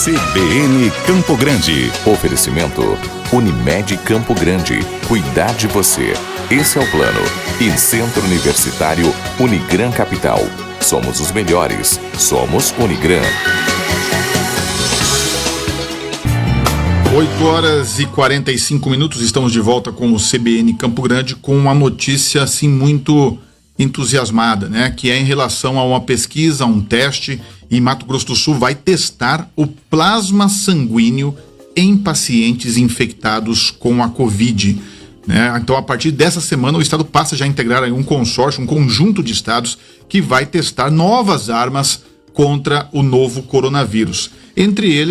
CBN Campo Grande. Oferecimento Unimed Campo Grande. Cuidar de você. Esse é o plano. E Centro Universitário Unigran Capital. Somos os melhores. Somos Unigran. 8h45, estamos de volta com o CBN Campo Grande com uma notícia assim muito entusiasmada, né? Que é em relação a uma pesquisa, a um teste em Mato Grosso do Sul vai testar o plasma sanguíneo em pacientes infectados com a Covid, né? Então, a partir dessa semana, o estado passa já a integrar aí um consórcio, um conjunto de estados que vai testar novas armas contra o novo coronavírus. Entre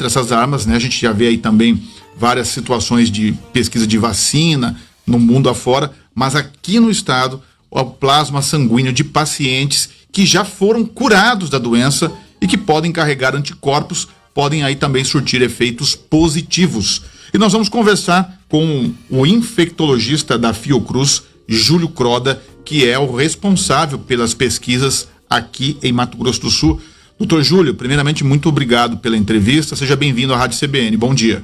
essas armas, né, a gente já vê aí também várias situações de pesquisa de vacina no mundo afora, mas aqui no estado, o plasma sanguíneo de pacientes que já foram curados da doença e que podem carregar anticorpos, podem aí também surtir efeitos positivos. E nós vamos conversar com o infectologista da Fiocruz, Júlio Croda, que é o responsável pelas pesquisas aqui em Mato Grosso do Sul. Doutor Júlio, primeiramente, muito obrigado pela entrevista. Seja bem-vindo à Rádio CBN. Bom dia.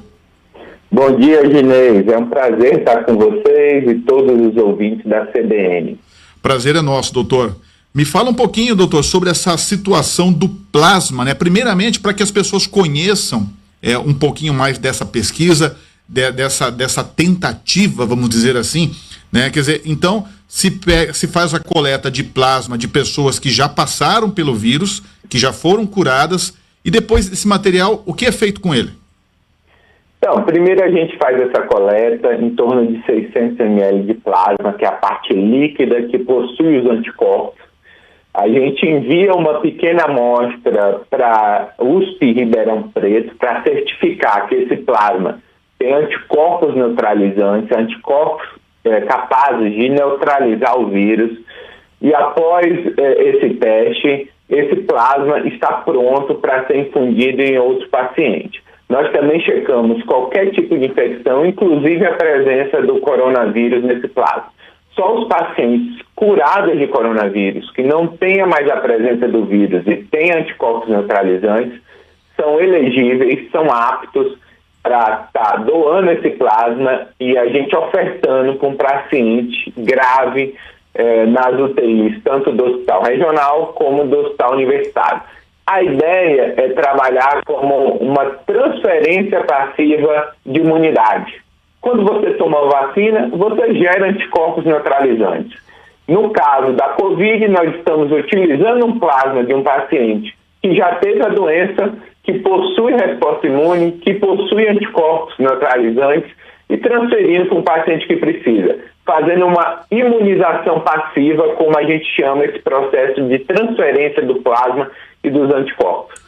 Bom dia, Ginês. É um prazer estar com vocês e todos os ouvintes da CBN. Prazer é nosso, doutor. Me fala um pouquinho, doutor, sobre essa situação do plasma, né? Primeiramente, para que as pessoas conheçam um pouquinho mais dessa pesquisa, dessa tentativa, vamos dizer assim, né? Quer dizer, então, se faz a coleta de plasma de pessoas que já passaram pelo vírus, que já foram curadas, e depois desse material, o que é feito com ele? Então, primeiro a gente faz essa coleta em torno de 600 ml de plasma, que é a parte líquida que possui os anticorpos. A gente envia uma pequena amostra para USP Ribeirão Preto para certificar que esse plasma tem anticorpos neutralizantes, anticorpos capazes de neutralizar o vírus. E após esse teste, esse plasma está pronto para ser infundido em outros pacientes. Nós também checamos qualquer tipo de infecção, inclusive a presença do coronavírus nesse plasma. Só os pacientes curados de coronavírus, que não tenha mais a presença do vírus e tenham anticorpos neutralizantes, são elegíveis, são aptos para estar doando esse plasma e a gente ofertando para um paciente grave nas UTIs, tanto do hospital regional como do hospital universitário. A ideia é trabalhar como uma transferência passiva de imunidade. Quando você toma vacina, você gera anticorpos neutralizantes. No caso da Covid, nós estamos utilizando um plasma de um paciente que já teve a doença, que possui resposta imune, que possui anticorpos neutralizantes e transferindo para um paciente que precisa, fazendo uma imunização passiva, como a gente chama esse processo de transferência do plasma e dos anticorpos.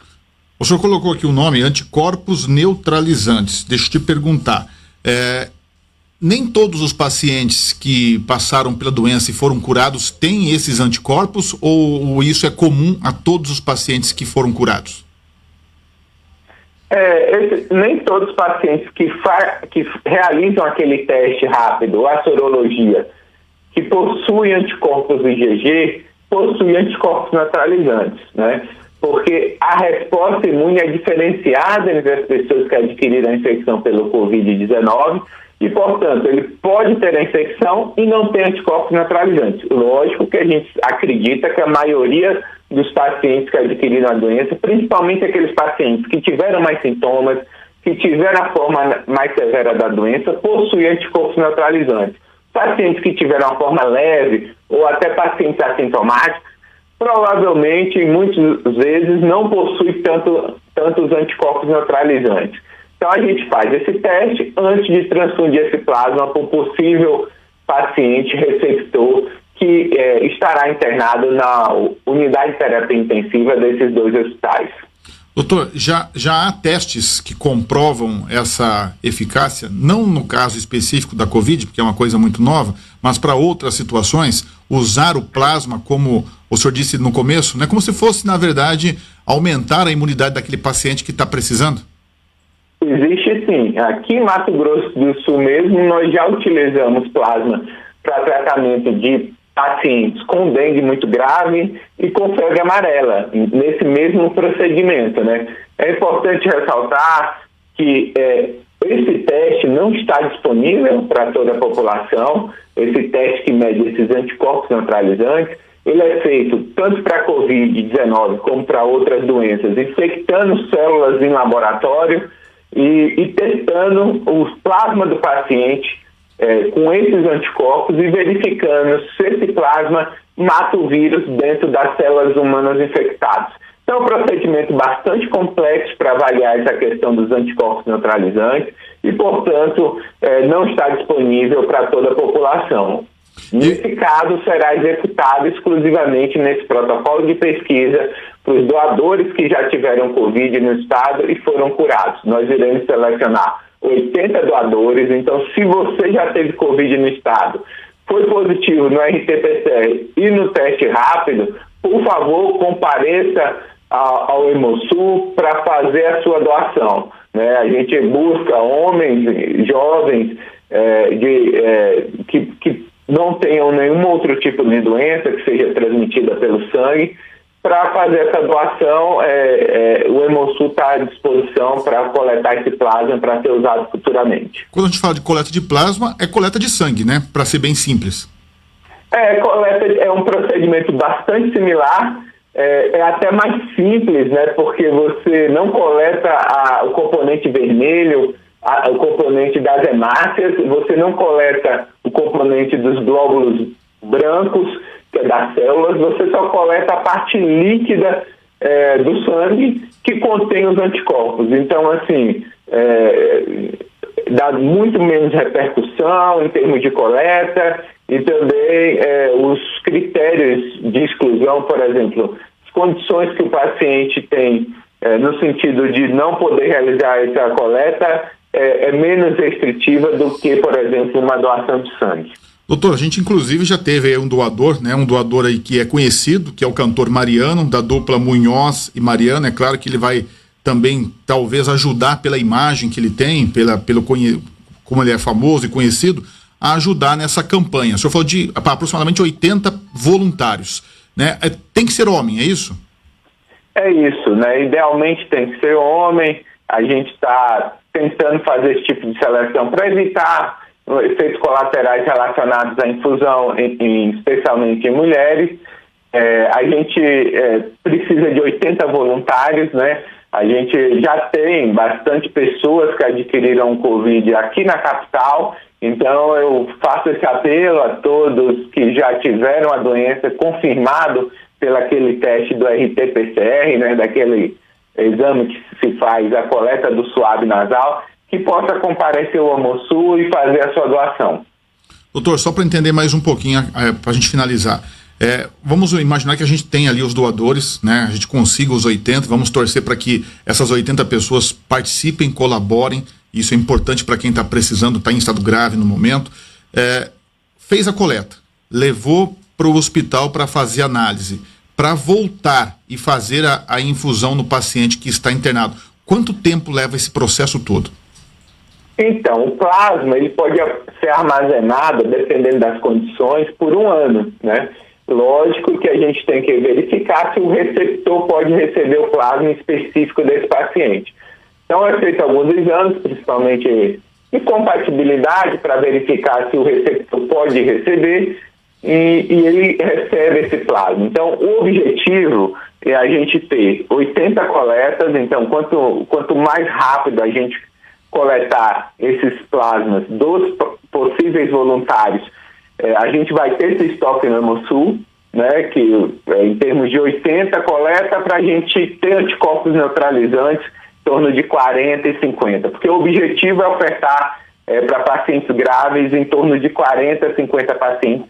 O senhor colocou aqui o nome anticorpos neutralizantes. Deixa eu te perguntar, nem todos os pacientes que passaram pela doença e foram curados têm esses anticorpos ou isso é comum a todos os pacientes que foram curados? Nem todos os pacientes que realizam aquele teste rápido, a sorologia, que possuem anticorpos IgG, possuem anticorpos neutralizantes, né? Porque a resposta imune é diferenciada entre as pessoas que adquiriram a infecção pelo Covid-19 e, portanto, ele pode ter a infecção e não ter anticorpos neutralizantes. Lógico que a gente acredita que a maioria dos pacientes que adquiriram a doença, principalmente aqueles pacientes que tiveram mais sintomas, que tiveram a forma mais severa da doença, possuem anticorpos neutralizantes. Pacientes que tiveram a forma leve ou até pacientes assintomáticos, provavelmente, muitas vezes, não possuem tantos anticorpos neutralizantes. Então, a gente faz esse teste antes de transfundir esse plasma para um possível paciente receptor que estará internado na unidade de terapia intensiva desses dois hospitais. Doutor, já há testes que comprovam essa eficácia, não no caso específico da Covid, porque é uma coisa muito nova, mas para outras situações, usar o plasma, como o senhor disse no começo, né, como se fosse, na verdade, aumentar a imunidade daquele paciente que está precisando? Existe sim. Aqui em Mato Grosso do Sul mesmo, nós já utilizamos plasma para tratamento de pacientes com dengue muito grave e com febre amarela, nesse mesmo procedimento, né? É importante ressaltar que esse teste não está disponível para toda a população. Esse teste que mede esses anticorpos neutralizantes, ele é feito tanto para a Covid-19 como para outras doenças, infectando células em laboratório e testando o plasma do paciente com esses anticorpos e verificando se esse plasma mata o vírus dentro das células humanas infectadas. Então, é um procedimento bastante complexo para avaliar essa questão dos anticorpos neutralizantes e, portanto, não está disponível para toda a população. Nesse caso, será executado exclusivamente nesse protocolo de pesquisa para os doadores que já tiveram Covid no estado e foram curados. Nós iremos selecionar 80 doadores, então se você já teve Covid no estado, foi positivo no RT-PCR e no teste rápido, por favor, compareça ao Hemosul para fazer a sua doação, né? A gente busca homens, jovens, que não tenham nenhum outro tipo de doença que seja transmitida pelo sangue. Para fazer essa doação, o Hemosul está à disposição para coletar esse plasma para ser usado futuramente. Quando a gente fala de coleta de plasma, é coleta de sangue, né? Para ser bem simples. Coleta é um procedimento bastante similar, é até mais simples, né? Porque você não coleta o componente vermelho, o componente das hemácias, você não coleta o componente dos glóbulos brancos, que é das células, você só coleta a parte líquida do sangue que contém os anticorpos. Então, assim, dá muito menos repercussão em termos de coleta e também os critérios de exclusão, por exemplo, as condições que o paciente tem no sentido de não poder realizar essa coleta é menos restritiva do que, por exemplo, uma doação de sangue. Doutor, a gente inclusive já teve aí um doador, né? Um doador aí que é conhecido, que é o cantor Mariano, da dupla Munhoz e Mariano. É claro que ele vai também, talvez, ajudar pela imagem que ele tem, como ele é famoso e conhecido, a ajudar nessa campanha. O senhor falou de aproximadamente 80 voluntários, né? Tem que ser homem, é isso? É isso, né? Idealmente tem que ser homem. A gente está tentando fazer esse tipo de seleção para evitar efeitos colaterais relacionados à infusão, especialmente em mulheres. A gente precisa de 80 voluntários, né? A gente já tem bastante pessoas que adquiriram Covid aqui na capital, então eu faço esse apelo a todos que já tiveram a doença confirmado pelaquele teste do RT-PCR, né? Daquele exame que se faz a coleta do suave nasal, que possa comparecer ao Hemosul e fazer a sua doação. Doutor, só para entender mais um pouquinho, para a gente finalizar, vamos imaginar que a gente tem ali os doadores, né? A gente consiga os 80, vamos torcer para que essas 80 pessoas participem, colaborem, isso é importante para quem está precisando, está em estado grave no momento. Fez a coleta, levou para o hospital para fazer análise, para voltar e fazer a infusão no paciente que está internado. Quanto tempo leva esse processo todo? Então, o plasma ele pode ser armazenado, dependendo das condições, por 1 ano, né? Lógico que a gente tem que verificar se o receptor pode receber o plasma específico desse paciente. Então, é feito alguns exames, principalmente de compatibilidade, para verificar se o receptor pode receber e ele recebe esse plasma. Então, o objetivo é a gente ter 80 coletas. Então, quanto mais rápido a gente coletar esses plasmas dos possíveis voluntários, a gente vai ter esse estoque no Hemosul, né, que em termos de 80 coleta para a gente ter anticorpos neutralizantes em torno de 40 e 50, porque o objetivo é ofertar para pacientes graves em torno de 40 a 50 pacientes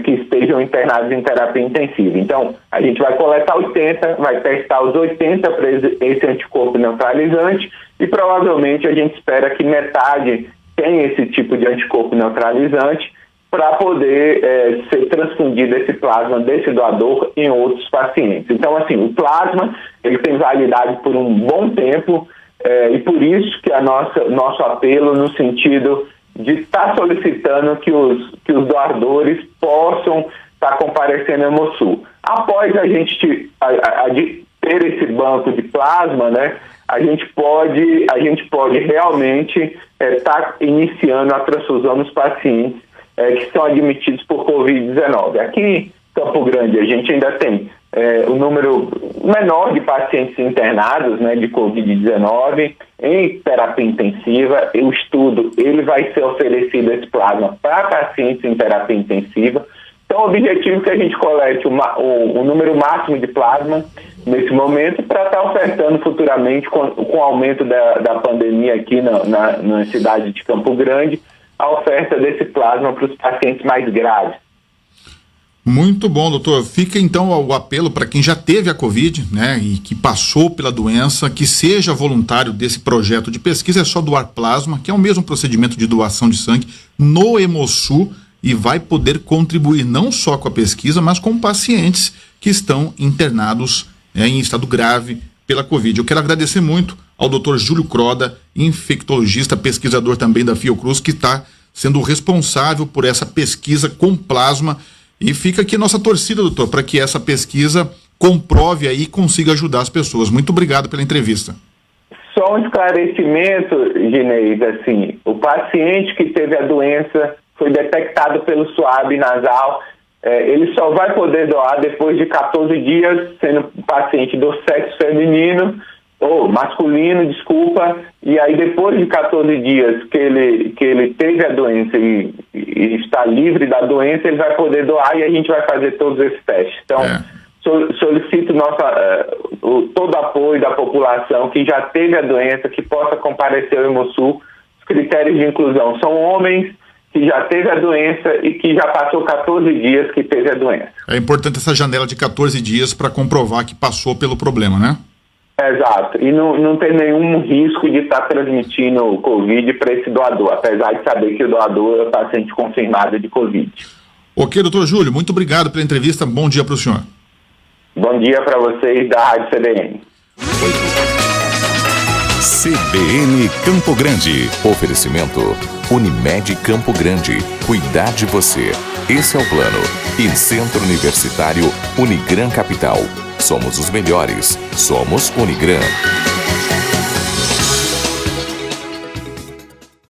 que estejam internados em terapia intensiva. Então, a gente vai coletar 80, vai testar os 80 para esse anticorpo neutralizante e provavelmente a gente espera que metade tenha esse tipo de anticorpo neutralizante para poder ser transfundido esse plasma desse doador em outros pacientes. Então, assim, o plasma ele tem validade por um bom tempo e por isso que nosso apelo no sentido de estar solicitando que os doadores possam está comparecendo ao Hemosul. Após a gente ter esse banco de plasma, né, a gente pode realmente estar iniciando a transfusão nos pacientes que são admitidos por Covid-19. Aqui em Campo Grande a gente ainda tem um número menor de pacientes internados, né, de Covid-19 em terapia intensiva. O estudo ele vai ser oferecido esse plasma para pacientes em terapia intensiva. Então, o objetivo é que a gente colete o número máximo de plasma nesse momento para estar ofertando futuramente, com o aumento da pandemia aqui na cidade de Campo Grande, a oferta desse plasma para os pacientes mais graves. Muito bom, doutor. Fica então o apelo para quem já teve a Covid, né, e que passou pela doença, que seja voluntário desse projeto de pesquisa. É só doar plasma, que é o mesmo procedimento de doação de sangue, no Hemosul, e vai poder contribuir não só com a pesquisa, mas com pacientes que estão internados em estado grave pela Covid. Eu quero agradecer muito ao Dr. Júlio Croda, infectologista, pesquisador também da Fiocruz, que está sendo responsável por essa pesquisa com plasma. E fica aqui a nossa torcida, doutor, para que essa pesquisa comprove aí e consiga ajudar as pessoas. Muito obrigado pela entrevista. Só um esclarecimento, Gineide, assim, o paciente que teve a doença foi detectado pelo suave nasal, ele só vai poder doar depois de 14 dias, sendo paciente do sexo feminino, ou masculino, desculpa, e aí depois de 14 dias que ele teve a doença e está livre da doença, ele vai poder doar e a gente vai fazer todos esses testes. Então, solicito todo o apoio da população que já teve a doença, que possa comparecer ao Hemosul. Os critérios de inclusão são homens que já teve a doença e que já passou 14 dias que teve a doença. É importante essa janela de 14 dias para comprovar que passou pelo problema, né? Exato, e não tem nenhum risco de estar transmitindo o Covid para esse doador, apesar de saber que o doador é o paciente confirmado de Covid. Ok, doutor Júlio, muito obrigado pela entrevista, bom dia para o senhor. Bom dia para vocês da Rádio CBN. CBN Campo Grande. Oferecimento Unimed Campo Grande. Cuidar de você. Esse é o plano. E Centro Universitário Unigran Capital. Somos os melhores. Somos Unigran.